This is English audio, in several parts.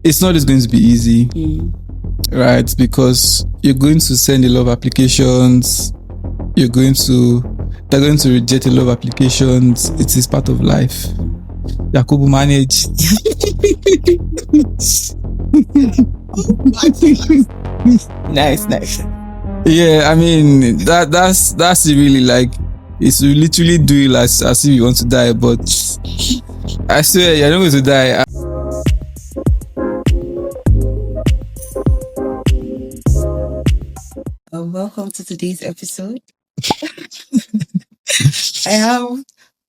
it's not just going to be easy, right? Because you're going to send a lot of applications. They're going to reject a lot of applications. It is part of life. Yakubu manage. Nice. Yeah, I mean that's really like, it's literally do it as if you want to die, but I swear you're not going to die. Welcome to today's episode. I have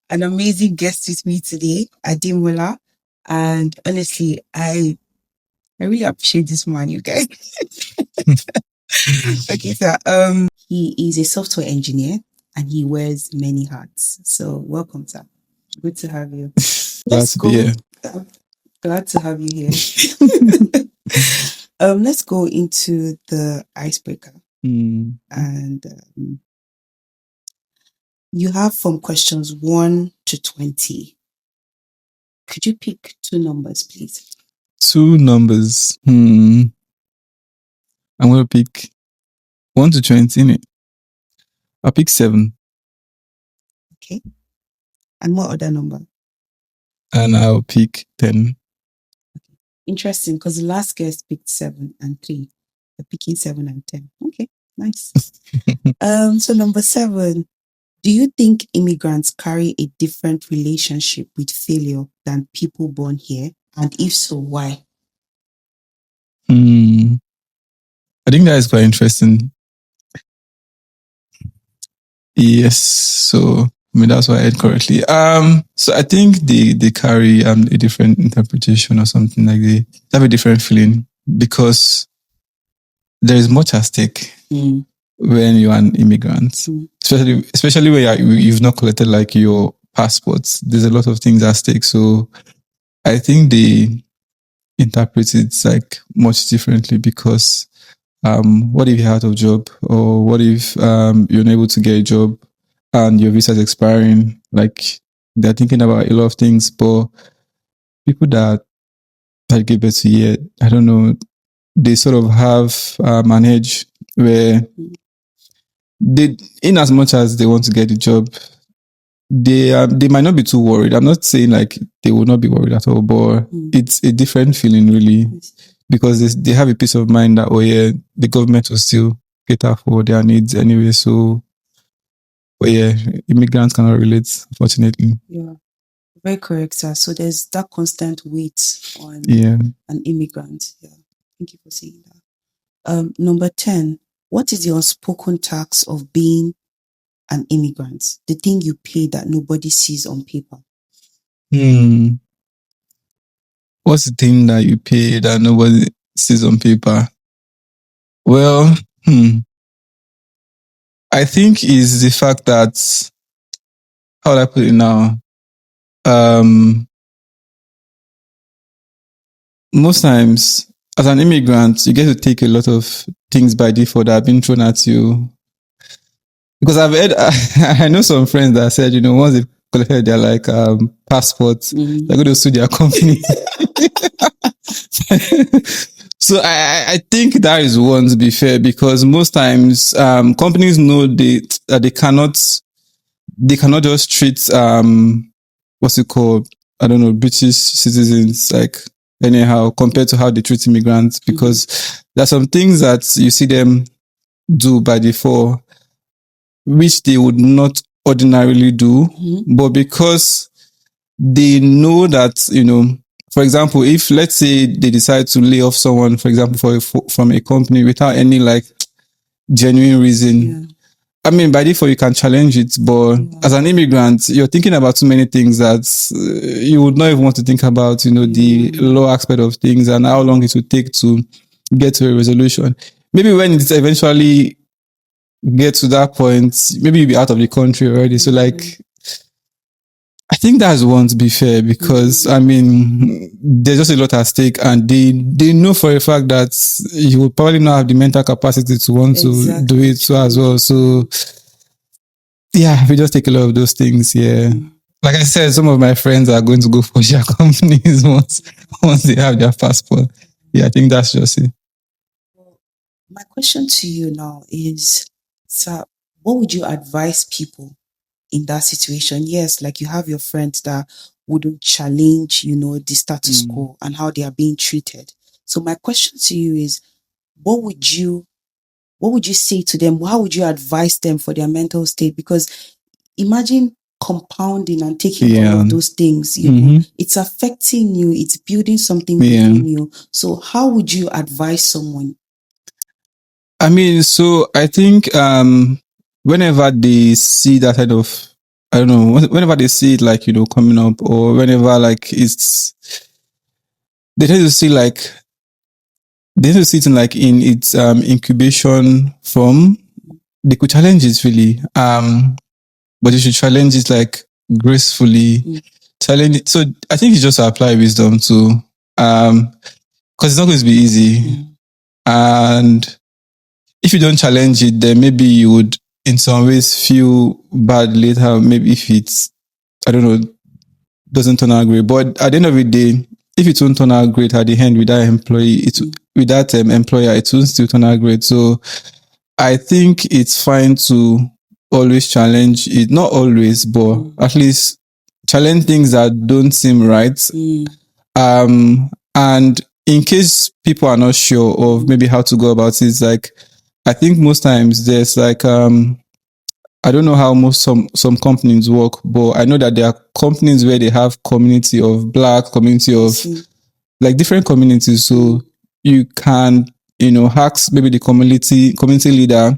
an amazing guest with me today, Ademola, and honestly, I really appreciate this man, you guys. Okay, so he is a software engineer and he wears many hats. So welcome, sir. Good to have you. Glad to be here. Glad to have you here. Let's go into the icebreaker. And you have from questions 1 to 20. Could you pick 2 numbers, please? 2 numbers. I'm going to pick 1 to 20, innit? I'll pick 7. Okay. And what other number? And I'll pick 10. Interesting, because the last guest picked 7 and 3. You're picking 7 and 10. Okay, nice. So number 7, do you think immigrants carry a different relationship with failure than people born here? And if so, why? I think that is quite interesting. Yes, so I mean that's why I heard correctly. So I think they carry a different interpretation or something, like they have a different feeling because there is much at stake when you are an immigrant, especially when you've not collected like your passports. There's a lot of things at stake, so I think they interpret it like much differently because what if you're out of job, or what if you're unable to get a job and your visa is expiring? Like they're thinking about a lot of things, but people that give birth to here, I don't know, they sort of have an edge where they, in as much as they want to get the job, they might not be too worried. I'm not saying like they will not be worried at all, but it's a different feeling really, because they have a peace of mind that, oh yeah, the government will still cater for their needs anyway. So, but yeah, immigrants cannot relate, unfortunately. Yeah, very correct, sir. So there's that constant weight on an immigrant. Yeah, thank you for saying that. Number 10, what is the unspoken tax of being an immigrant? The thing you pay that nobody sees on paper. What's the thing that you pay that nobody sees on paper? Well, I think is the fact that, how would I put it now? Most times, as an immigrant, you get to take a lot of things by default that have been thrown at you. Because I've heard, I know some friends that said, you know, once they've collected their like passports, they're going to sue their company. So I think that is one, to be fair, because most times companies know that they cannot just treat what's it called? I don't know, British citizens like anyhow compared to how they treat immigrants, because there's some things that you see them do by default which they would not ordinarily do, but because they know that, you know, for example, if let's say they decide to lay off someone, for example, from a company without any like genuine reason, I mean, by default you can challenge it, but as an immigrant, you're thinking about too many things that you would not even want to think about, you know, the law aspect of things and how long it would take to get to a resolution. Maybe when it's eventually get to that point, maybe you'll be out of the country already. So like, I think that's one, to be fair, because I mean, there's just a lot at stake, and they know for a fact that you will probably not have the mental capacity to want to do it so as well. So yeah, we just take a lot of those things. Yeah. Like I said, some of my friends are going to go for their companies once they have their passport. yeah, I think that's just it. My question to you now is, sir, what would you advise people in that situation? Yes, like you have your friends that wouldn't challenge, the status quo and how they are being treated. So my question to you is, what would you say to them? How would you advise them for their mental state? Because imagine compounding and taking all of those things, it's affecting you, it's building something within you. So how would you advise someone? I mean, so I think whenever they see that kind of, I don't know, whenever they see it like, coming up, or whenever like they tend to see like, they tend to see it in its incubation form, they could challenge it really. But you should challenge it like gracefully. Challenge it. So I think you just apply wisdom to, because it's not going to be easy. And if you don't challenge it, then maybe you would in some ways feel bad later. Maybe if it's, I don't know, doesn't turn out great. But at the end of the day, if it won't turn out great at the end with that employee, with that employer, it won't still turn out great. So I think it's fine to always challenge it. Not always, but at least challenge things that don't seem right. And in case people are not sure of maybe how to go about it, like I think most times there's like I don't know how some companies work, but I know that there are companies where they have community of Black, community of like different communities. So you can, ask maybe the community leader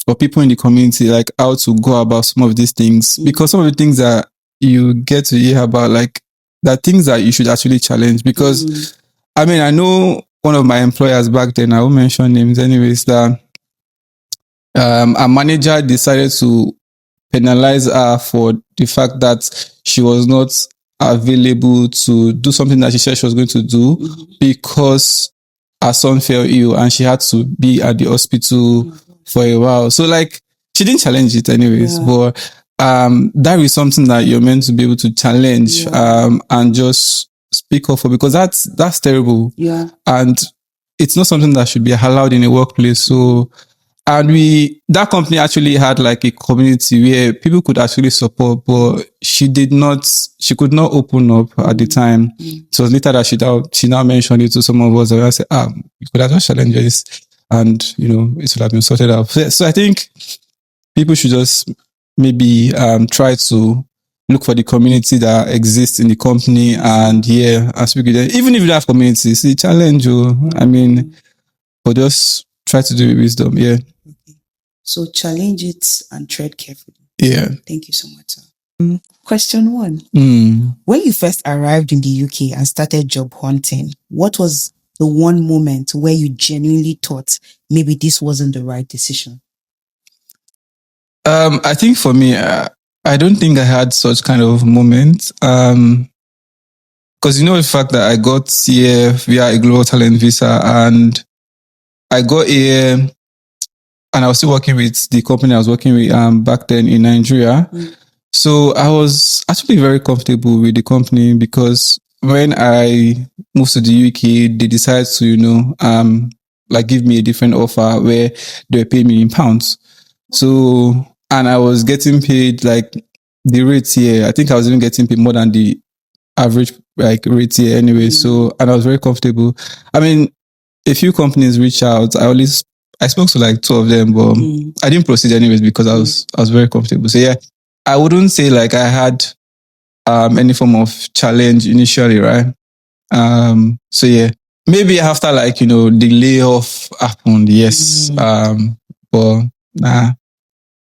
or people in the community like how to go about some of these things, because some of the things that you get to hear about, like the things that you should actually challenge. Because I mean, I know one of my employers back then, I won't mention names anyways, that a manager decided to penalize her for the fact that she was not available to do something that she said she was going to do because her son fell ill and she had to be at the hospital for a while. So like she didn't challenge it anyways, but that is something that you're meant to be able to challenge and just speak up for, because that's terrible. And it's not something that should be allowed in a workplace. So and that company actually had like a community where people could actually support, but she could not open up at the time. So it was later that she now mentioned it to some of us, and I said, you could have just challenged this and, it would have been sorted out. So I think people should just maybe try to look for the community that exists in the company and speak with them. Even if you have communities, it's a challenge, I mean, but just try to do it with wisdom, So challenge it and tread carefully. Thank you so much, sir. Question 1. When you first arrived in the UK and started job hunting, what was the one moment where you genuinely thought maybe this wasn't the right decision? I think for me, I don't think I had such kind of moment. Because the fact that I got here via a global talent visa, and I got here and I was still working with the company I was working with back then in Nigeria. So I was actually very comfortable with the company, because when I moved to the UK, they decided to, like give me a different offer where they were paying me in pounds. So, and I was getting paid like the rates here. I think I was even getting paid more than the average like rate here anyway. So, and I was very comfortable. I mean, a few companies reached out. I spoke to like 2 of them, but I didn't proceed anyways because I was very comfortable. So I wouldn't say like I had any form of challenge initially, right? So maybe after like, the layoff happened, yes. But nah,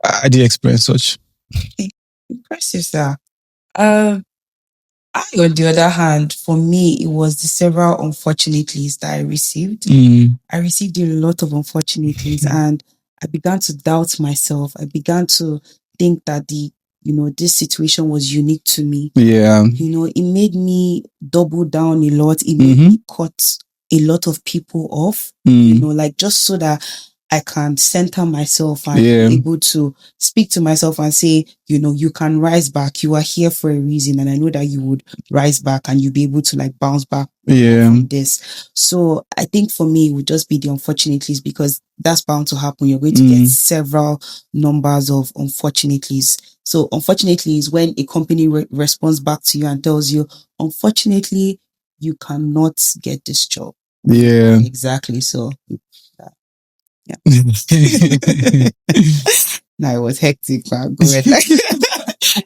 I didn't experience such. Okay. Impressive, sir. On the other hand, for me, it was the several unfortunatelies that I received. I received a lot of unfortunatelies and I began to doubt myself. I began to think that this situation was unique to me. It made me double down a lot. It made me cut a lot of people off, like just so that I can center myself and be able to speak to myself and say, you can rise back. You are here for a reason. And I know that you would rise back and you'll be able to like bounce back from this. So I think for me, it would just be the unfortunately's, because that's bound to happen. You're going to get several numbers of unfortunately's. So unfortunately is when a company responds back to you and tells you, unfortunately, you cannot get this job. Yeah. Exactly. So yeah. Now it was hectic, but go ahead.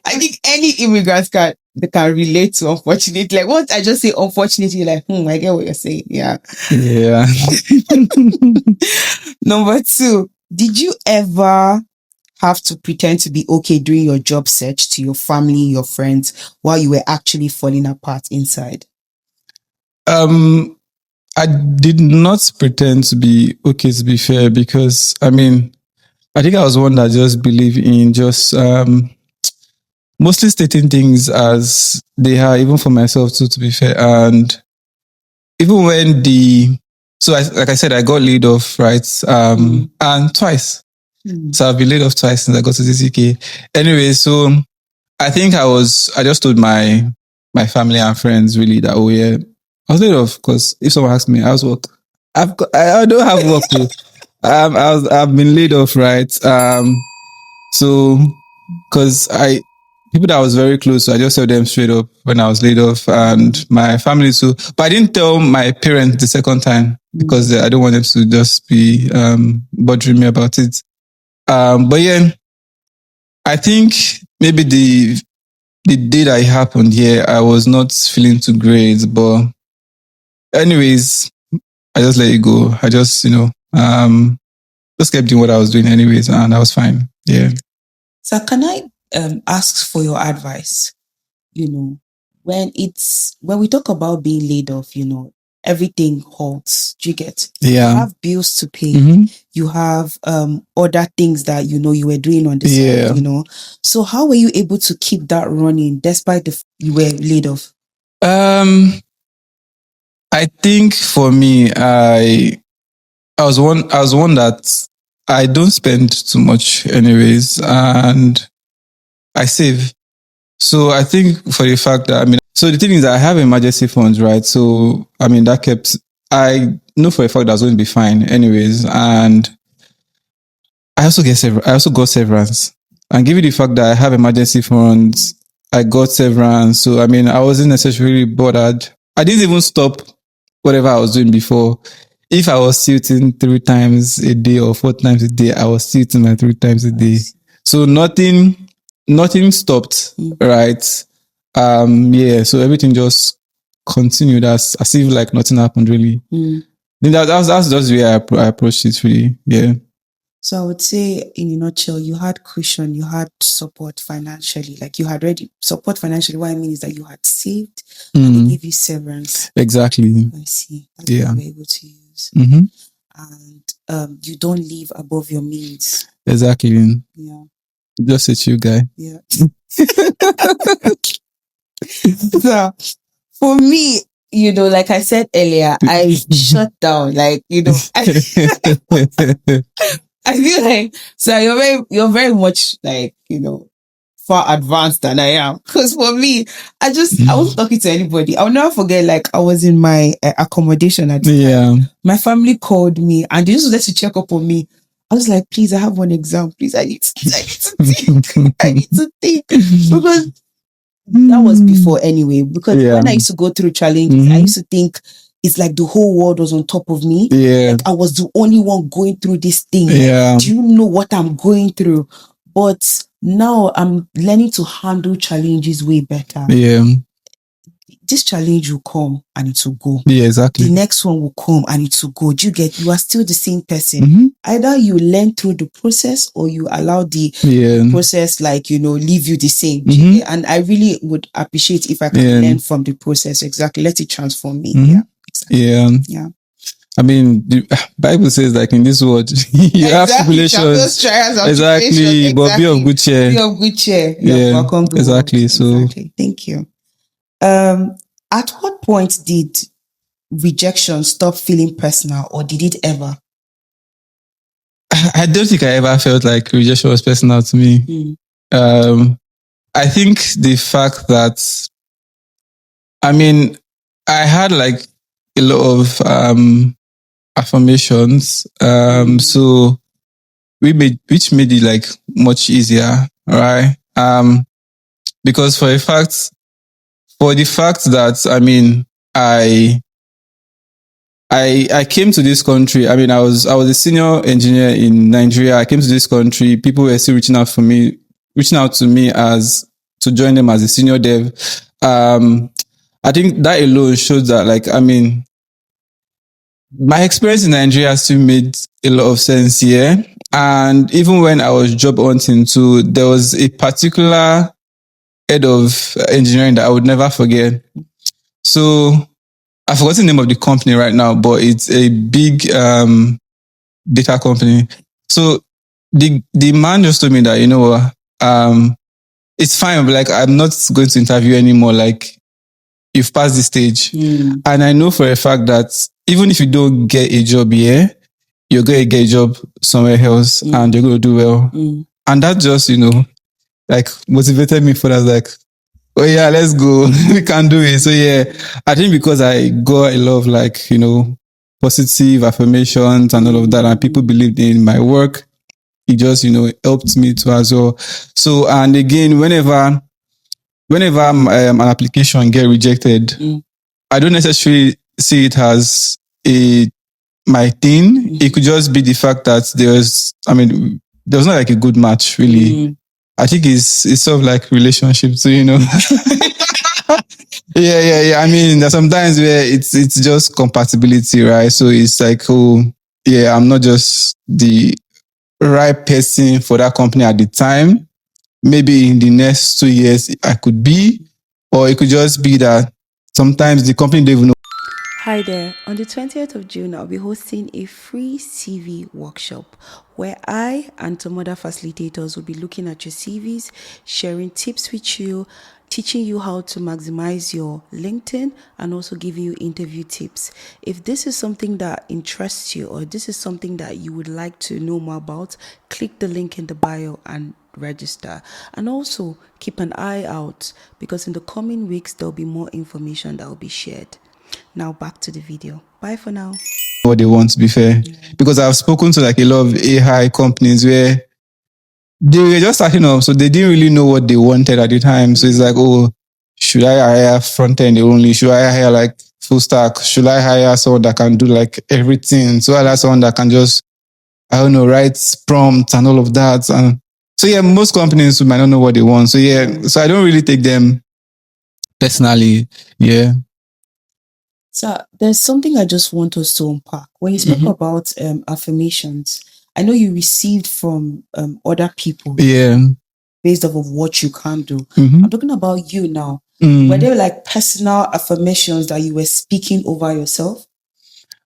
I think any immigrants can relate to unfortunately. Like once I just say unfortunately, like, I get what you're saying. Yeah. Yeah. Number 2, did you ever have to pretend to be okay during your job search to your family, your friends, while you were actually falling apart inside? I did not pretend to be okay, to be fair, because I think I was one that just believed in just mostly stating things as they are, even for myself too, to be fair. And even when like I said, I got laid off, right? And twice. So I've been laid off twice since I got to this UK. Anyway, so I think I just told my family and friends really that, oh yeah, I was laid off, because if someone asks me, how's work? I don't have work. I've been laid off, right? So, because people that I was very close to, I just told them straight up when I was laid off, and my family too. But I didn't tell my parents the second time, because I don't want them to just be bothering me about it. But yeah, I think maybe the day that it happened here, I was not feeling too great. But anyways, I just let it go. I just, just kept doing what I was doing anyways, and I was fine. Yeah. So can I ask for your advice? When we talk about being laid off, everything halts. Do you get? Yeah. You have bills to pay. You have other things that you were doing on the side. So how were you able to keep that running despite you were laid off? I think for me, I was one that I don't spend too much anyways, and I save. So I think for the fact that, so the thing is that I have emergency funds, right? So, I know for a fact that I was going to be fine anyways. And I also got severance. And given the fact that I have emergency funds, I got severance. So, I wasn't necessarily bothered. I didn't even stop whatever I was doing before. If I was sitting 3 times a day or 4 times a day, I was sitting like 3 times a day. So nothing stopped, right? Yeah, so everything just continued as if like nothing happened really. That's just the way I approached it really. Yeah. So I would say, in a nutshell, you had cushion, you had support financially. Like you had already support financially. What I mean is that you had saved and they gave you severance. Exactly. I see. That's what you were able to use. And you don't live above your means. Exactly. Yeah. Just a chill guy. Yeah. So for me, like I said earlier, I shut down. Like, I feel like, so you're very much like, far advanced than I am. Because for me, I wasn't talking to anybody. I'll never forget, like, I was in my accommodation at the time. My family called me and they just wanted to check up on me. I was like, please, I have one exam. Please, I need to think. I need to think. Because that was before anyway. Because when I used to go through challenges, I used to think it's like the whole world was on top of me. Yeah. Like I was the only one going through this thing. Yeah. Do you know what I'm going through? But now I'm learning to handle challenges way better. Yeah. This challenge will come and it will go. Yeah, exactly. The next one will come and it will go. Do you get? You are still the same person. Either you learn through the process or you allow the process, like, leave you the same. And I really would appreciate if I can learn from the process. Exactly. Let it transform me. Yeah. Exactly. Yeah. The Bible says, like, in this world, you have tribulations. Exactly. But be of good cheer. Be of good cheer. Yeah. Welcome the exactly. world. So, exactly. Thank you. At what point did rejection stop feeling personal, or did it ever? I don't think I ever felt like rejection was personal to me. I think the fact that, I mean, I had like a lot of affirmations, so which made it like much easier, right? Because for the fact that, I mean, I came to this country. I mean, I was a senior engineer in Nigeria. I came to this country. People were still reaching out to me as to join them as a senior dev. I think that alone shows that, like, I mean, my experience in Nigeria still made a lot of sense here. And even when I was job hunting too, there was a particular head of engineering that I would never forget. So I've forgotten the name of the company right now, but it's a big data company. So the man just told me that, you know what, it's fine, but like, I'm not going to interview anymore. Like, you've passed the stage. And I know for a fact that even if you don't get a job here, you're going to get a job somewhere else and you're going to do well. And that just, you know, like motivated me for that. Like, oh yeah, let's go. We can do it. So yeah, I think because I got a lot of, like, you know, positive affirmations and all of that, and people believed in my work, it just, you know, helped me too as well. So, and again, whenever an application get rejected, I don't necessarily see it as my thing. It could just be the fact that there was not like a good match, really. I think it's sort of like relationship, so, you know. Yeah. I mean, there's sometimes where it's just compatibility, right? So it's like, oh, yeah, I'm not just the right person for that company at the time. Maybe in the next 2 years I could be, or it could just be that sometimes the company don't even know. Hi there. On the 20th of June, I'll be hosting a free CV workshop where I and some other facilitators will be looking at your CVs, sharing tips with you, teaching you how to maximize your LinkedIn, and also giving you interview tips. If this is something that interests you, or this is something that you would like to know more about, click the link in the bio and register. And also keep an eye out, because in the coming weeks, there'll be more information that will be shared. Now back to the video. Bye for now. What they want, to be fair. Because I've spoken to like a lot of AI companies where they were just starting up, so they didn't really know what they wanted at the time. So it's like, oh, should I hire front end only? Should I hire like full stack? Should I hire someone that can do like everything? So I like someone that can just, I don't know, write prompts and all of that. And so yeah, most companies might not know what they want. So yeah, so I don't really take them personally. Yeah. So there's something I just want us to unpack. When you spoke about affirmations, I know you received from other people. Yeah. Based off of what you can do. I'm talking about you now. Were there like personal affirmations that you were speaking over yourself?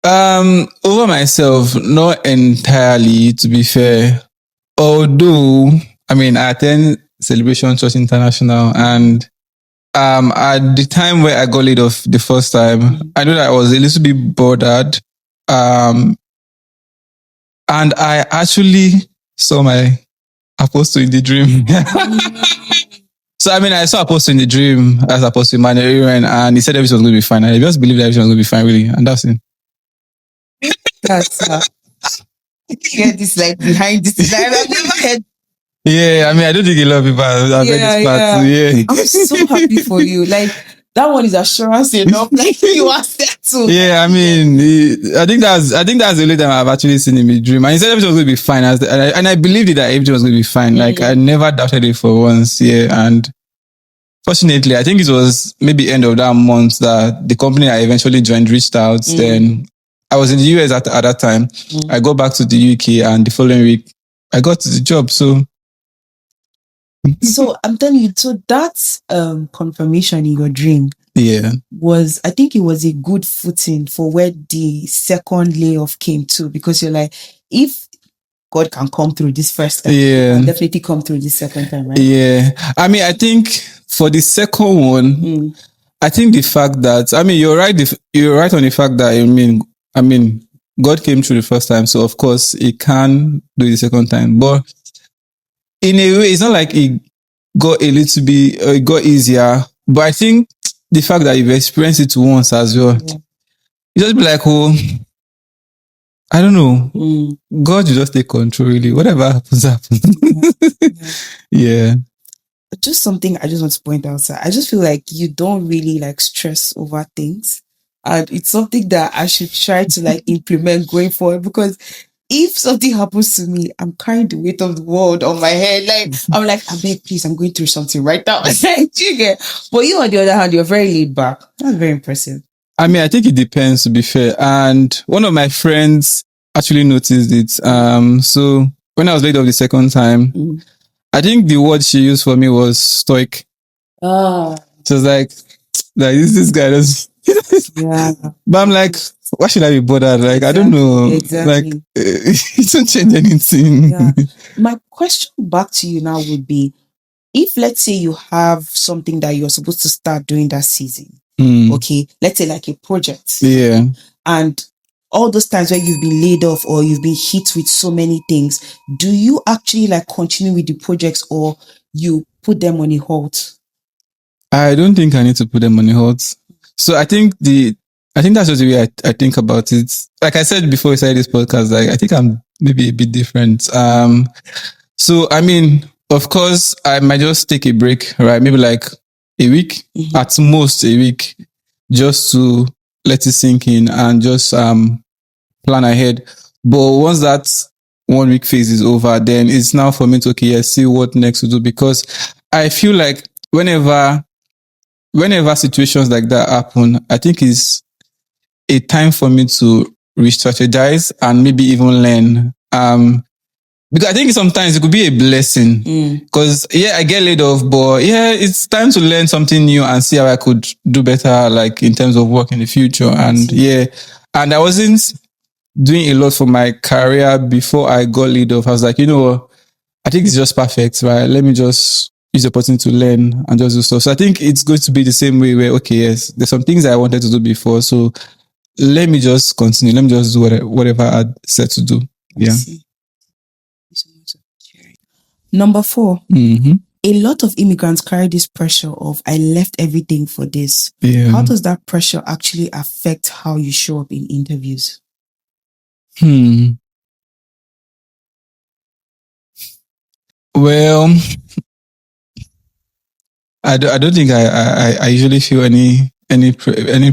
Over myself, not entirely, to be fair. Although, I mean, I attend Celebration Church International, and at the time where I got laid off the first time, I know that I was a little bit bothered. And I actually saw my apostle in the dream. So, I mean, I saw apostle in the dream as Apostle Emmanuel, and he said everything was going to be fine. I just believed everything was going to be fine, really. And that's it. That's I hear this like behind this. I've never heard. Yeah, I mean, I don't think a lot of people have heard this part. Yeah. I'm so happy for you. Like, that one is assurance enough. Like, you are settled. Yeah, I mean, I think that's the only time I've actually seen him in a dream. And he said everything was going to be fine. And I believed it, that everything was going to be fine. Like, I never doubted it for once. Yeah. And fortunately, I think it was maybe end of that month that the company I eventually joined reached out. Then I was in the US at that time. I got back to the UK, and the following week, I got the job. So I'm telling you, so that confirmation in your dream was, I think it was a good footing for where the second layoff came to, because you're like, if God can come through this first time, He can definitely come through this second time, right? Yeah. I mean, I think for the second one, I think the fact that, I mean, you're right on the fact that, I mean, God came through the first time, so of course He can do it the second time. But in a way, it's not like it got a little bit, it got easier. But I think the fact that you've experienced it once as well, you just be like, oh, I don't know. God will just take control, really. Whatever happens, happens. Yeah. Just something I just want to point out, sir. I just feel like you don't really like stress over things. And it's something that I should try to like implement going forward, because if something happens to me, I'm carrying the weight of the world on my head. Like, I'm like, I beg, please, I'm going through something right now. You get? But you, on the other hand, you're very laid back. That's very impressive. I mean, I think it depends, to be fair. And one of my friends actually noticed it. So when I was laid off the second time, I think the word she used for me was stoic. Oh. She was like this guy does. Yeah. But I'm like, why should I be bothered? Like, exactly. I don't know. Exactly. Like, it don't change anything. Yeah. My question back to you now would be, if let's say you have something that you're supposed to start doing that season, okay, let's say like a project. Yeah. And all those times where you've been laid off or you've been hit with so many things, do you actually like continue with the projects, or you put them on a halt? I don't think I need to put them on a halt. So I think that's just the way I think about it. Like I said before we started this podcast, like I think I'm maybe a bit different. So I mean, of course, I might just take a break, right? Maybe like a week, at most a week, just to let it sink in and just plan ahead. But once that 1 week phase is over, then it's now for me to see what next to do, because I feel like whenever situations like that happen, I think it's a time for me to re-strategize and maybe even learn. Because I think sometimes it could be a blessing. Because I get laid off, but it's time to learn something new and see how I could do better, like in terms of work in the future. And and I wasn't doing a lot for my career before I got laid off. I was like, you know what? I think it's just perfect, right? Let me just use the opportunity to learn and just do stuff. So I think it's going to be the same way where, there's some things I wanted to do before. So let me just continue. Let me just do whatever I set to do. Yeah. Number 4. A lot of immigrants carry this pressure of, I left everything for this. Yeah. How does that pressure actually affect how you show up in interviews? Well, I don't think I usually feel any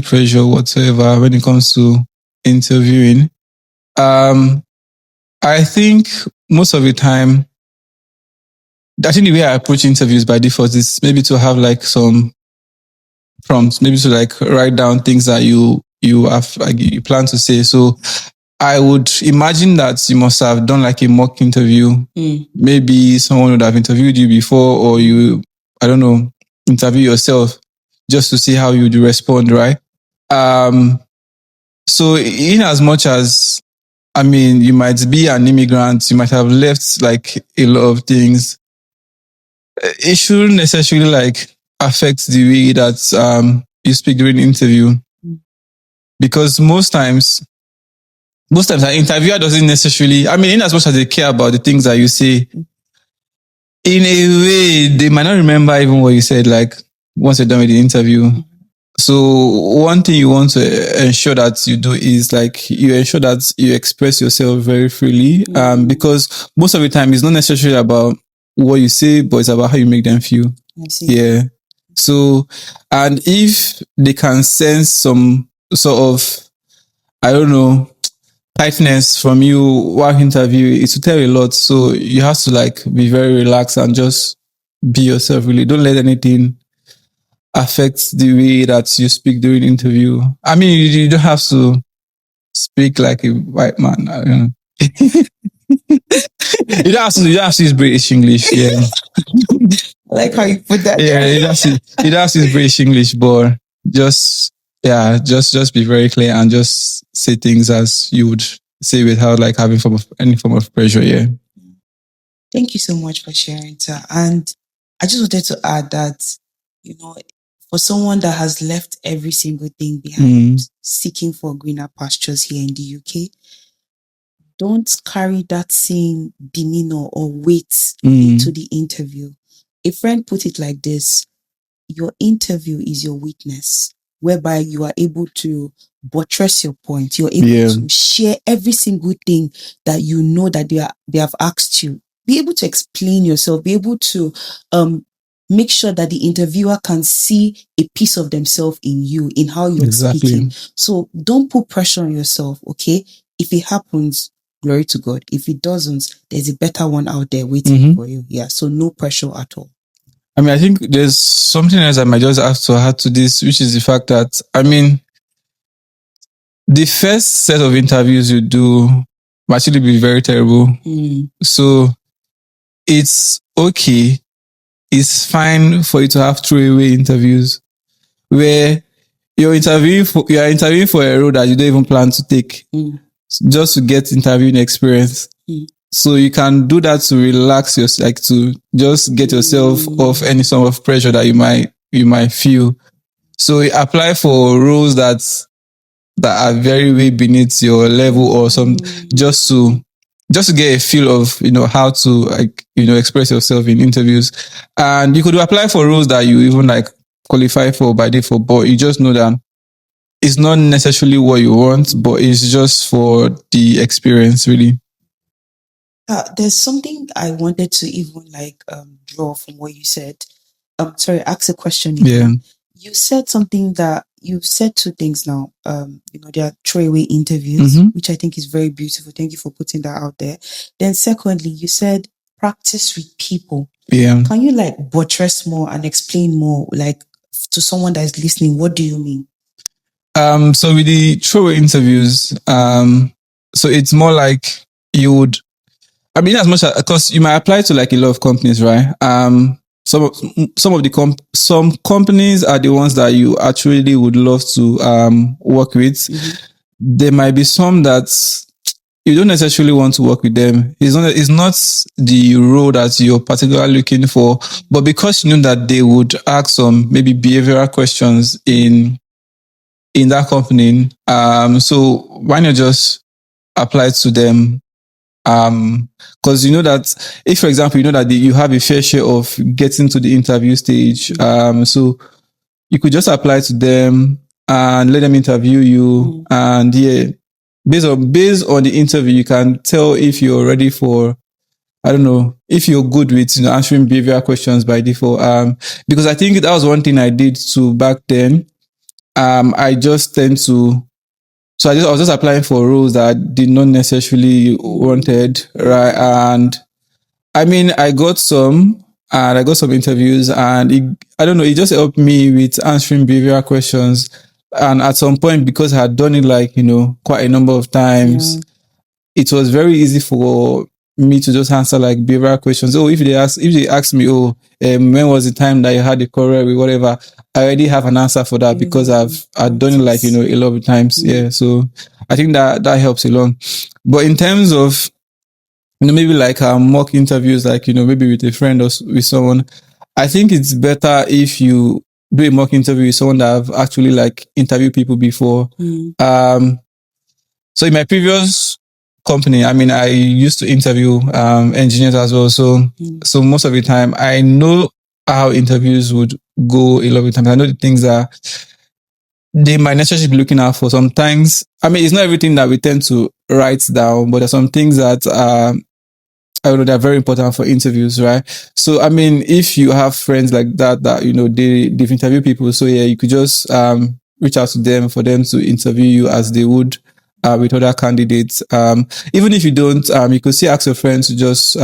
pressure whatsoever when it comes to interviewing. I think most of the time, I think the way I approach interviews by default is maybe to have like some prompts, maybe to like write down things that you have, like you plan to say. So I would imagine that you must have done like a mock interview. Maybe someone would have interviewed you before, or you, I don't know, interview yourself just to see how you would respond, right? So in as much as, I mean, you might be an immigrant, you might have left like a lot of things, it shouldn't necessarily like affect the way that you speak during the interview. Because most times an interviewer doesn't necessarily, I mean, in as much as they care about the things that you say, in a way, they might not remember even what you said, like once you're done with the interview. So one thing you want to ensure that you do is like you ensure that you express yourself very freely, because most of the time it's not necessarily about what you say, but it's about how you make them feel. I see. Yeah. So, and if they can sense some sort of, I don't know, tightness from you while interviewing, it will tell a lot. So you have to like be very relaxed and just be yourself, really. Don't let anything affect the way that you speak during interview. I mean, you don't have to speak like a white man. I don't know. You don't have to use British English. Yeah. I like how you put that. Yeah, you don't have to use British English, but just be very clear and just say things as you would say without like having any form of pressure. Yeah. Thank you so much for sharing, sir. And I just wanted to add that, for someone that has left every single thing behind, seeking for greener pastures here in the UK, don't carry that same demeanor or weight into the interview. A friend put it like this: your interview is your witness, whereby you are able to buttress your point. You're able to share every single thing that you know that they have asked you. Be able to explain yourself, be able to make sure that the interviewer can see a piece of themselves in you, in how you're speaking. So don't put pressure on yourself, okay? If it happens, glory to God. If it doesn't, there's a better one out there waiting for you. Yeah, so no pressure at all. I mean, I think there's something else I might just have to add to this, which is the fact that, I mean, the first set of interviews you do might actually be very terrible. So it's okay. It's fine for you to have throwaway interviews where you are interviewing for a role that you don't even plan to take, just to get interviewing experience. So you can do that to relax yourself, like to just get yourself off any sort of pressure that you might feel. So you apply for roles that are very way beneath your level or some, just to get a feel of, how to, like, express yourself in interviews. And you could apply for roles that you even like qualify for by default, but you just know that it's not necessarily what you want, but it's just for the experience, really. There's something I wanted to even draw from what you said. Sorry, ask a question. You said something that you've said two things now. There are throwaway interviews, which I think is very beautiful. Thank you for putting that out there. Then secondly, you said practice with people. Can you buttress more and explain more, to someone that is listening? What do you mean? So with the throwaway interviews, so it's more like you would, I mean, as much as, because you might apply to like a lot of companies, right? Some companies are the ones that you actually would love to work with. There might be some that you don't necessarily want to work with them. It's not the role that you're particularly looking for, but because you know that they would ask some maybe behavioral questions in that company, so why not just apply to them? Because you know that if, for example, you know that you have a fair share of getting to the interview stage, so you could just apply to them and let them interview you, and based on the interview, you can tell if you're ready for, I don't know, if you're good with answering behavioral questions by default. Because I think that was one thing I did too back then. I just tend to. So I was just applying for roles that I did not necessarily wanted, right? And I mean, I got some interviews, and it just helped me with answering behavioral questions. And at some point, because I had done it quite a number of times, it was very easy for me to just answer like behavioral questions. Oh, if they ask me, when was the time that you had the quarrel with whatever, I already have an answer for that because I've done it a lot of times. Yeah. So I think that helps a lot. But in terms of, maybe mock interviews, maybe with a friend or with someone, I think it's better if you do a mock interview with someone that have actually interviewed people before. So in my previous company, I mean, I used to interview engineers as well. So most of the time, I know how interviews would go a lot of the times. I know the things that they might necessarily be looking out for. Sometimes, I mean, it's not everything that we tend to write down, but there's some things that I don't know, they're very important for interviews, right? So, I mean, if you have friends like that, they've interviewed people. So yeah, you could just reach out to them for them to interview you as they would with other candidates. Even if you don't, you could still ask your friends to just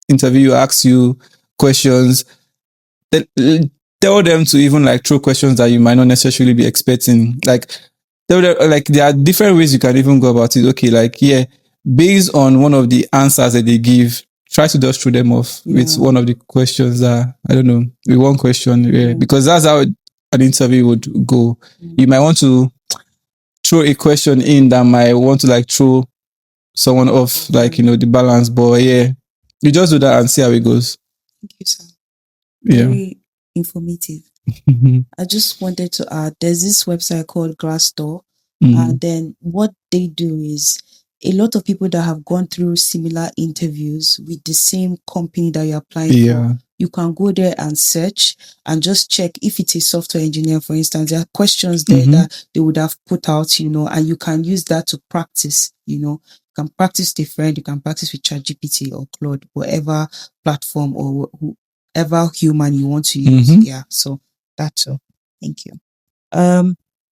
interview you, ask you questions. Tell them to even throw questions that you might not necessarily be expecting. Tell them, there are different ways you can even go about it. Okay, based on one of the answers that they give, try to just throw them off with one of the questions that, I don't know, with one question, because that's how an interview would go. You might want to throw a question in that might want to throw someone off, the balance, but you just do that and see how it goes. Thank you, sir. Very informative. I just wanted to add, there's this website called GLASSDOOR, Mm. and then what they do is a lot of people that have gone through similar interviews with the same company that you're applying for, you can go there and search and just check if it's a software engineer, for instance. There are questions there that they would have put out, and you can use that to practice, you can practice different, you can practice with ChatGPT or Claude, whatever platform or whoever human you want to use. Yeah, so that's all. Thank you.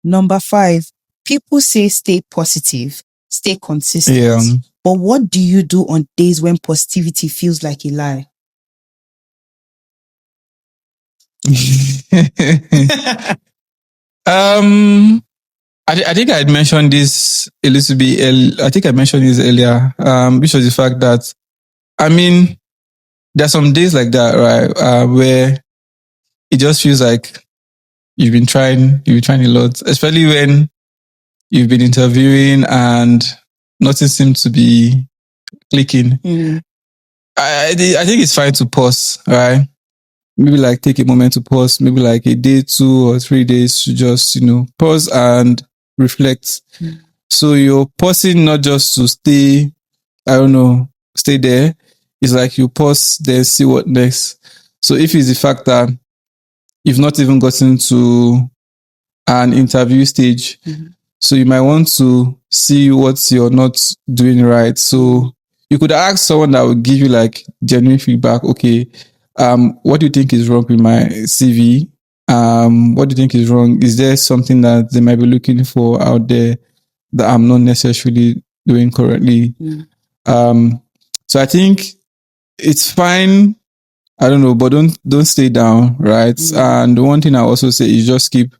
Number 5, people say stay positive, stay consistent. Yeah. But what do you do on days when positivity feels like a lie? I think I had mentioned this a little bit. I think I mentioned this earlier, which was the fact that, I mean, there are some days like that, right, where it just feels like you've been trying a lot, especially when you've been interviewing and nothing seems to be clicking. I think it's fine to pause, right? Maybe like take a moment to pause, maybe like a day, 2 or 3 days to just, pause and reflect. So you're pausing not just to stay, stay there. It's like you pause, then see what next. So if it's the fact that you've not even gotten to an interview stage, so you might want to see what you're not doing right. So you could ask someone that would give you like genuine feedback. Okay, what do you think is wrong with my CV? What do you think is wrong? Is there something that they might be looking for out there that I'm not necessarily doing currently? So I think it's fine. I don't know, but don't stay down, right? And the one thing I also say is just keep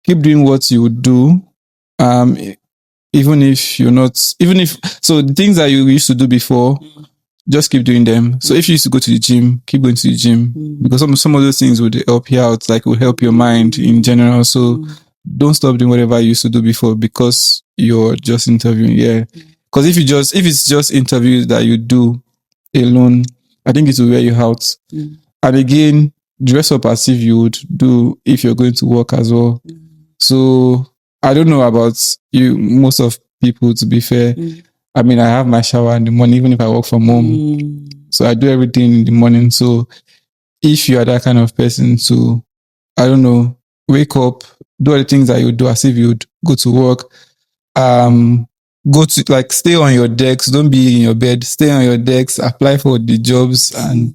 doing what you would do. Even if the things that you used to do before, just keep doing them. So if you used to go to the gym, keep going to the gym, because some of those things would help you out, like will help your mind in general. So don't stop doing whatever you used to do before because you're just interviewing. Yeah. Because if it's just interviews that you do alone, I think it will wear you out. And again, dress up as if you would do if you're going to work as well. So I don't know about you, most of people, to be fair. I mean, I have my shower in the morning, even if I work from home. So I do everything in the morning. So if you are that kind of person, to, I don't know, wake up, do all the things that you do as if you would go to work. Go to, like, stay on your decks. Don't be in your bed. Stay on your decks. Apply for the jobs, and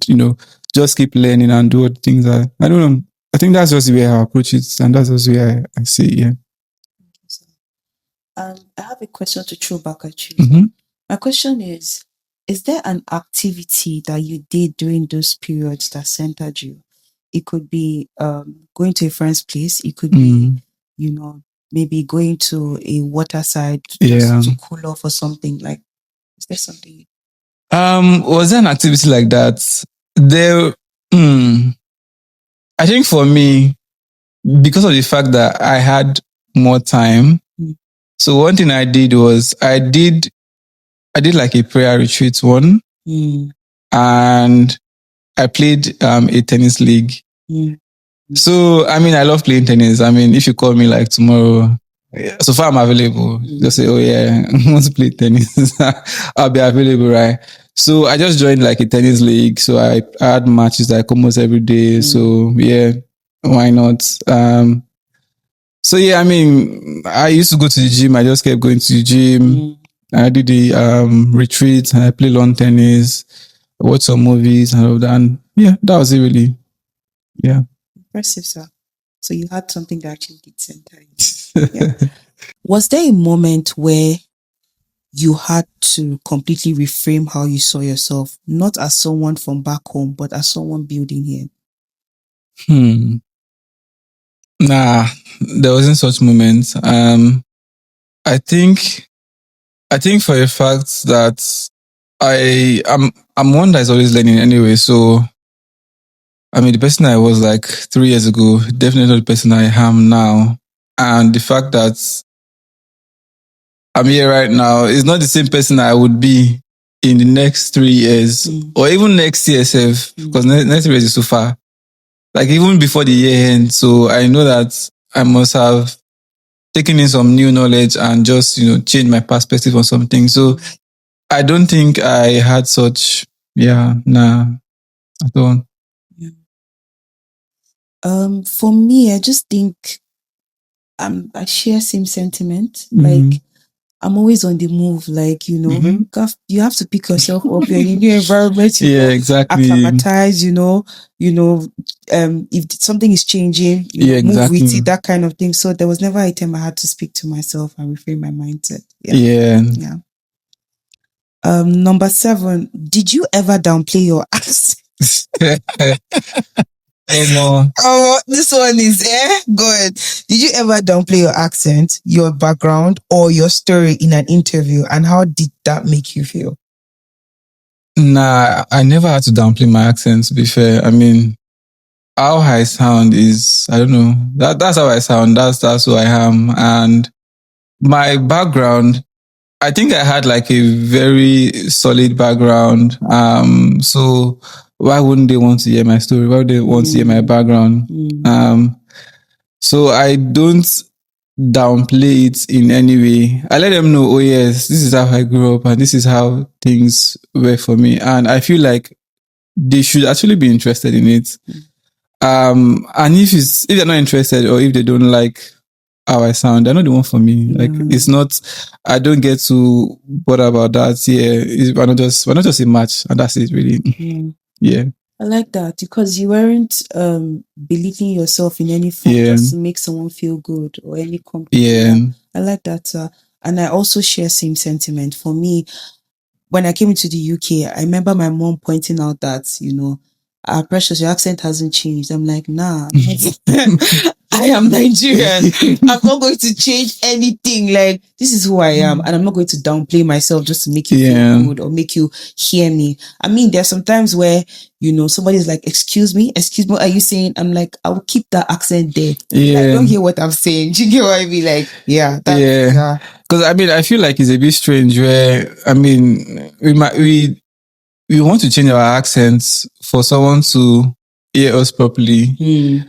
just keep learning and do all the things that I don't know. I think that's just the way I approach it, and that's just the way I see it. Yeah. I have a question to throw back at you. My question is there an activity that you did during those periods that centered you? It could be going to a friend's place. It could be, maybe going to a waterside just to cool off or something. Like, is there something? Was there an activity like that? There, I think for me, because of the fact that I had more time, so one thing I did was I did like a prayer retreat one, and I played a tennis league. So I mean, I love playing tennis. I mean, if you call me like tomorrow, so far I'm available. Just say, oh yeah, I want to play tennis. I'll be available, right? So I just joined like a tennis league. So I had matches like almost every day. So yeah, why not? So yeah, I mean, I used to go to the gym. I just kept going to the gym. I did the retreats, and I played lawn tennis. I watched some movies and all that. And yeah, that was it really. Yeah. Impressive, sir. So you had something that actually did center you. Yeah. Was there a moment where you had to completely reframe how you saw yourself, not as someone from back home, but as someone building here? Nah, there wasn't such moments. I think for a fact that I'm one that is always learning anyway. So I mean, the person I was like 3 years ago, definitely not the person I am now. And the fact that I'm here right now is not the same person I would be in the next 3 years or even next year, because next year is so far. like even before the year ends. So I know that I must have taken in some new knowledge and just, change my perspective on something. So I don't think I had such, at all. Yeah. For me, I just think I share same sentiment. Like, I'm always on the move. Like, you have to pick yourself up. You're in a new environment. Exactly. Acclimatize. If something is changing, move with it. That kind of thing. So there was never a time I had to speak to myself and reframe my mindset. Yeah. Number 7. Did you ever downplay your accent? This one is good. Did you ever downplay your accent, your background, or your story in an interview, and how did that make you feel? Nah, I never had to downplay my accent, to be fair. I mean, how I sound is, I don't know. That's how I sound. That's who I am. And my background, I think I had like a very solid background. So why wouldn't they want to hear my story? Why would they want to hear my background? So I don't downplay it in any way. I let them know, oh yes, this is how I grew up and this is how things were for me. And I feel like they should actually be interested in it. And if they're not interested or if they don't like how I sound, they're not the one for me. Like it's not, I don't get to bother about that. Yeah, we're not just a match, and that's it really. Yeah. I like that because you weren't believing yourself in any form just to make someone feel good or any company. Yeah. I like that. And I also share same sentiment. For me, when I came into the UK, I remember my mom pointing out that, Precious, your accent hasn't changed. I'm like, nah, I am Nigerian. I'm not going to change anything. Like, this is who I am. And I'm not going to downplay myself just to make you feel good or make you hear me. I mean, there's some times where, somebody's like, excuse me, what are you saying? I'm like, I will keep that accent there. I don't hear what I'm saying. Do you get what I mean? Like, because I mean, I feel like it's a bit strange where, I mean, we want to change our accents for someone to hear us properly.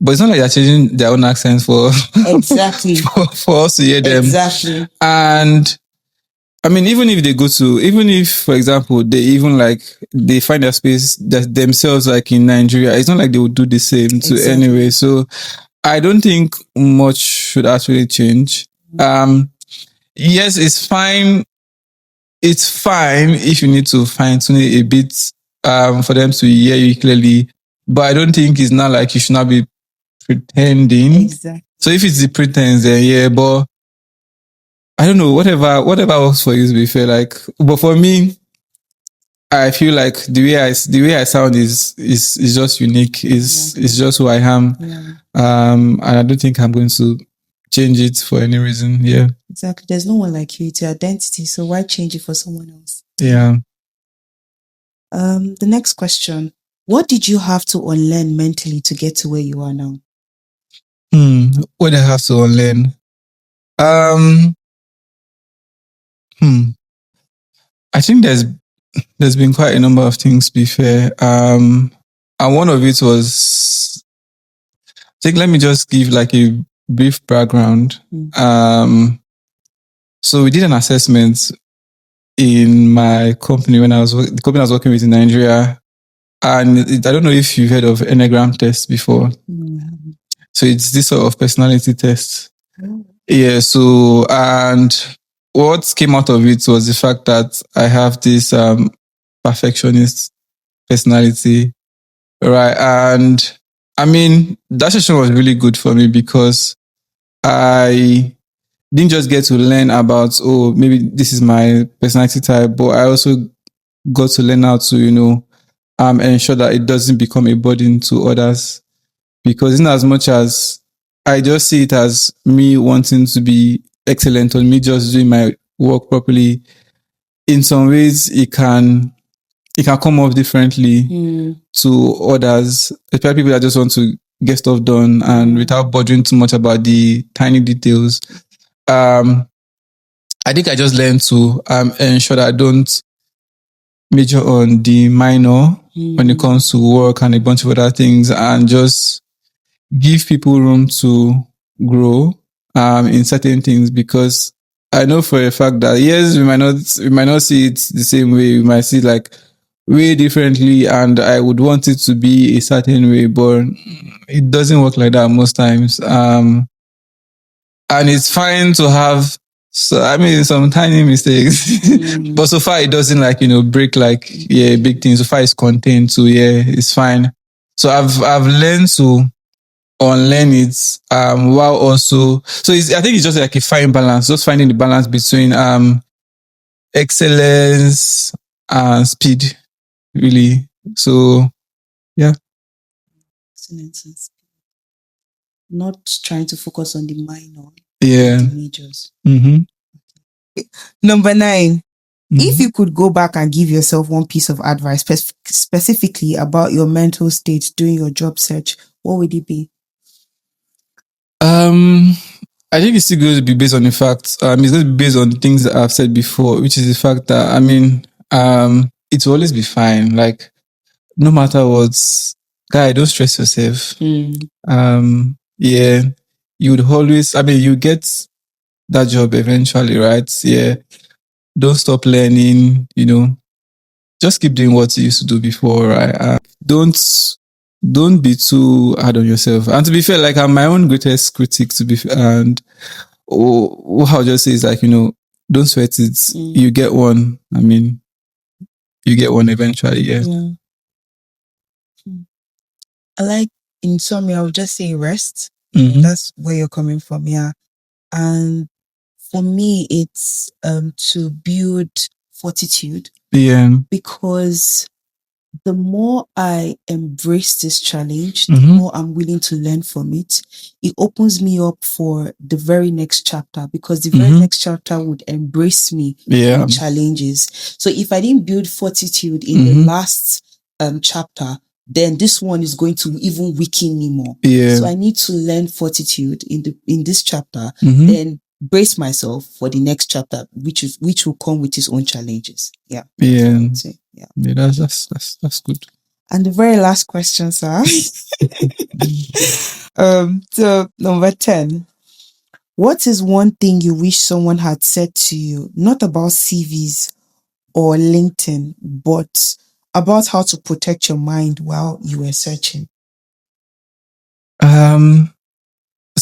But it's not like they're changing their own accents for exactly for us to hear them. Exactly. And I mean, even if, for example, they find their space themselves like in Nigeria, it's not like they would do the same to anyway. So I don't think much should actually change. Yes, it's fine. It's fine if you need to fine tune it a bit for them to hear you clearly. But I don't think it's not like you should not be pretending. Exactly. So if it's the pretense, then but I don't know, whatever works for you, to be fair. Like, but for me, I feel like the way I sound is just unique. It's just who I am. And I don't think I'm going to change it for any reason. Yeah. Exactly. There's no one like you. It's your identity. So why change it for someone else? Yeah. The next question. What did you have to unlearn mentally to get to where you are now? What did I have to unlearn? I think there's been quite a number of things, to be fair. And one of it was, I think, let me just give like a brief background. So we did an assessment in my company the company I was working with in Nigeria. And I don't know if you've heard of Enneagram tests before. So it's this sort of personality test. Yeah. So, and what came out of it was the fact that I have this perfectionist personality, right? And I mean, that session was really good for me because I didn't just get to learn about, oh, maybe this is my personality type, but I also got to learn how to, ensure that it doesn't become a burden to others. Because in as much as I just see it as me wanting to be excellent or me just doing my work properly, in some ways it can come off differently to others, especially people that just want to get stuff done and without bothering too much about the tiny details. I think I just learned to ensure that I don't major on the minor when it comes to work and a bunch of other things, and just give people room to grow in certain things, because I know for a fact that yes, we might not see it the same way. We might see it like way differently, and I would want it to be a certain way, but it doesn't work like that most times. And it's fine to have, some tiny mistakes, but so far it doesn't break big things. So far it's contained, so it's fine. So I've learned to unlearn it, while also, I think it's just like a fine balance, just finding the balance between excellence and speed, really. So yeah. Excellence and speed. Not trying to focus on the minor, Yeah. the majors. Mm-hmm. Number 9. If you could go back and give yourself one piece of advice specifically about your mental state during your job search, what would it be? I think it's still going to be based on the facts. It's going to be based on things that I've said before, which is the fact that it will always be fine. Like, no matter what, guy, don't stress yourself. Yeah, you would always. You get that job eventually, right? Yeah, don't stop learning. Just keep doing what you used to do before, right? Don't be too hard on yourself. And to be fair, like, I'm my own greatest critic, to be fair, and what I'll just say is don't sweat it. You get one. You get one eventually. Yeah. I like, in summary, I would just say rest. That's where you're coming from, yeah. And for me, it's to build fortitude. Yeah. Because the more I embrace this challenge, the more I'm willing to learn from it. It opens me up for the very next chapter, because the very next chapter would embrace me with challenges. So if I didn't build fortitude in the last chapter, then this one is going to even weaken me more. Yeah. So I need to learn fortitude in this chapter, then brace myself for the next chapter, which will come with its own challenges. Yeah. Yeah. Yeah. Yeah, that's good. And the very last question, sir. So number 10. What is one thing you wish someone had said to you, not about CVs or LinkedIn, but about how to protect your mind while you were searching? So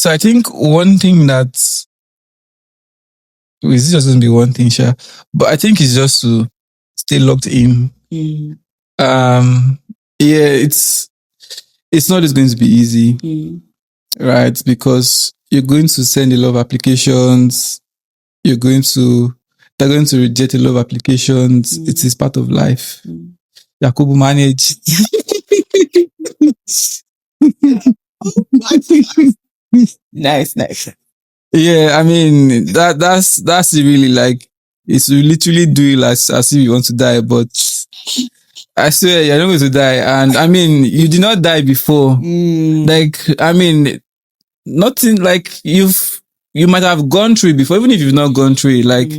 I think one thing this is just going to be one thing, sure, but I think it's just to stay locked in. It's not just going to be easy, right? Because you're going to send a lot of applications. They're going to reject a lot of applications. It is part of life. Yakubu manage. Nice. Yeah, that's really like, it's literally do it as if you want to die, but I swear you're not going to die. And you did not die before. Like, nothing, like, you might have gone through it before. Even if you've not gone through it, like,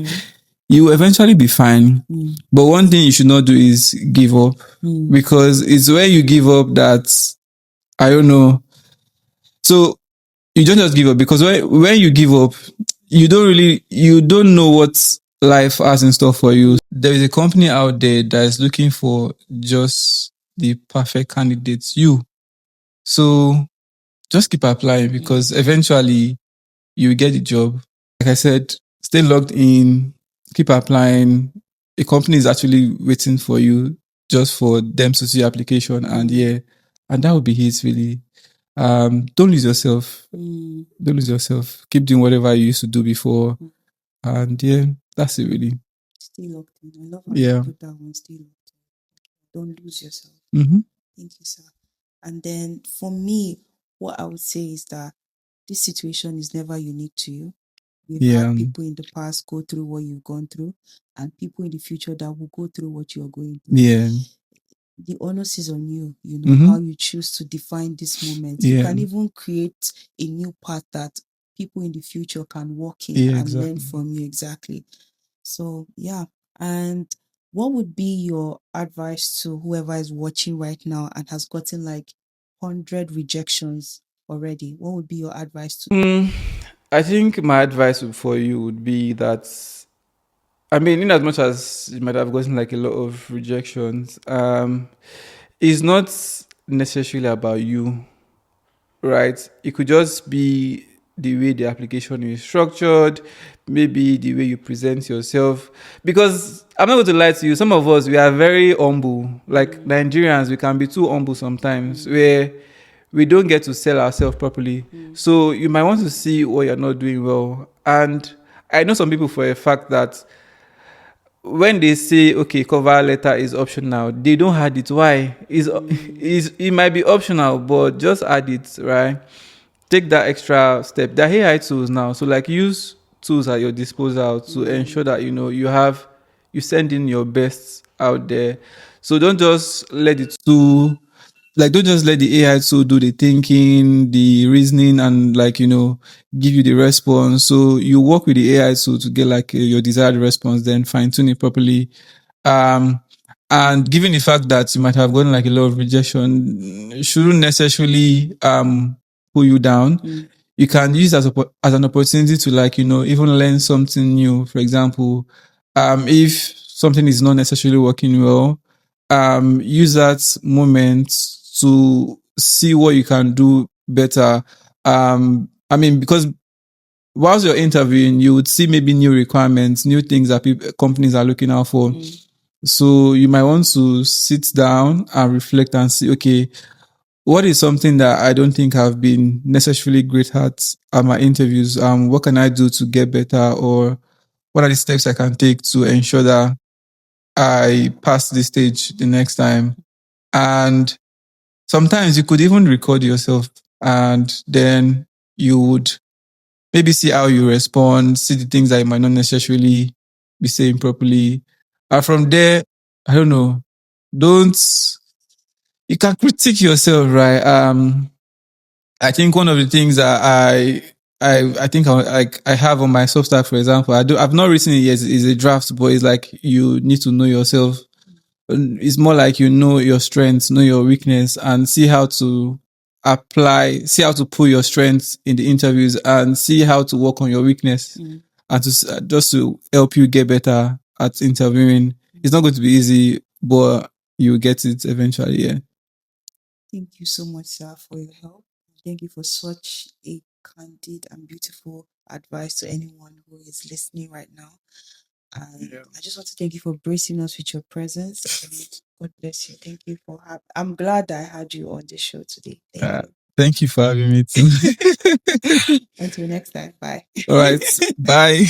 you will eventually be fine. But one thing you should not do is give up, because it's where you give up that, I don't know. So you don't just give up, because when you give up, you don't know what life has in store for you. There is a company out there that is looking for just the perfect candidates, you. So just keep applying, because eventually you get the job. Like I said, stay logged in, keep applying. A company is actually waiting for you just for them to see your application, and that would be his, really. Don't lose yourself. Don't lose yourself. Keep doing whatever you used to do before. And that's it, really. Stay locked in. I love how you put that one. Stay locked in. Don't lose yourself. Mm-hmm. Thank you, sir. And then for me, what I would say is that this situation is never unique to you. We've had people in the past go through what you've gone through, and people in the future that will go through what you are going through. Yeah. The onus is on you, how you choose to define this moment. You can even create a new path that people in the future can walk in and learn from you. Exactly. So, yeah. And what would be your advice to whoever is watching right now and has gotten like 100 rejections already? What would be your advice to I think my advice for you would be that, I mean, in as much as you might have gotten like a lot of rejections, it's not necessarily about you, right? It could just be the way the application is structured, maybe the way you present yourself. Because I'm not going to lie to you, some of us, we are very humble. Like Nigerians, we can be too humble sometimes, where we don't get to sell ourselves properly. So you might want to see what you're not doing well. And I know some people for a fact that when they say okay, cover letter is optional, they don't add it. Why? Is it might be optional, but just add it, right? Take that extra step. There are AI tools now, so like use tools at your disposal to ensure that you send in your best out there. So don't just let the AI tool do the thinking, the reasoning, and give you the response. So you work with the AI tool to get your desired response, then fine tune it properly. Um, and given the fact that you might have gotten like a lot of rejection, it shouldn't necessarily pull you down. You can use it as an opportunity to even learn something new. For example, if something is not necessarily working well, use that moment to see what you can do better. I mean, because whilst you're interviewing, you would see maybe new requirements, new things that companies are looking out for. So you might want to sit down and reflect and see, okay, what is something that I don't think I've been necessarily great at my interviews? What can I do to get better, or what are the steps I can take to ensure that I pass this stage the next time? And sometimes you could even record yourself, and then you would maybe see how you respond, see the things that you might not necessarily be saying properly. And from there, I don't know, don't, you can critique yourself, right? I think one of the things that I think I have on my Substack, for example, I've not written it yet, is a draft, but it's like you need to know yourself. It's more like you know your strengths, know your weakness, and see how to see how to put your strengths in the interviews, and see how to work on your weakness, and just to help you get better at interviewing. It's not going to be easy, but you get it eventually. Yeah. Thank you so much, sir, for your help. Thank you for such a candid and beautiful advice to anyone who is listening right now. And I just want to thank you for gracing us with your presence. And God bless you. Thank you for I'm glad that I had you on the show today. Thank you. Thank you for having me too. Until next time. Bye. All right. Bye.